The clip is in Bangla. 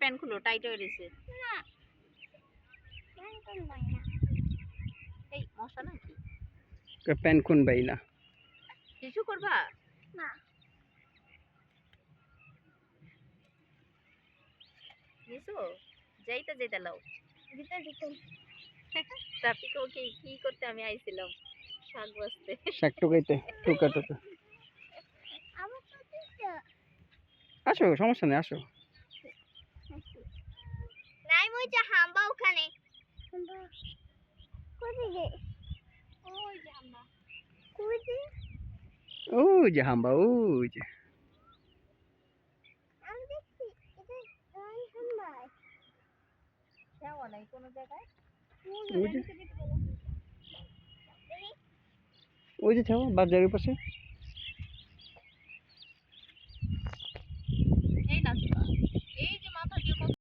প্যান্ট খুলো, টাইট হয়ে গেছে। না প্যান্ট কোন ভাই না এই মশা নাকি? প্যান্ট কোন বাই না কিছু করবা না নিছো? যাইতা যাইতা লাও। ভিতর ঢুকুন ট্রাফিকে ওকে কি করতে আমি আইছিলাম? শাক বাজতে। শাক টুকাইতে টুকা টুকা আমার তো দিছো আসো সমস্যা নেই আসো নাই মই যা হাম্বা ওখানে কোদিকে ওই যে হাম্বা কোদি ও যে হাম্বা ও যে আমি দেখছি এটা ওই হাম্বা যাওয়া নাই কোনো জায়গায়। ওই যে ওই যে ছাও বাজারের পাশে এই না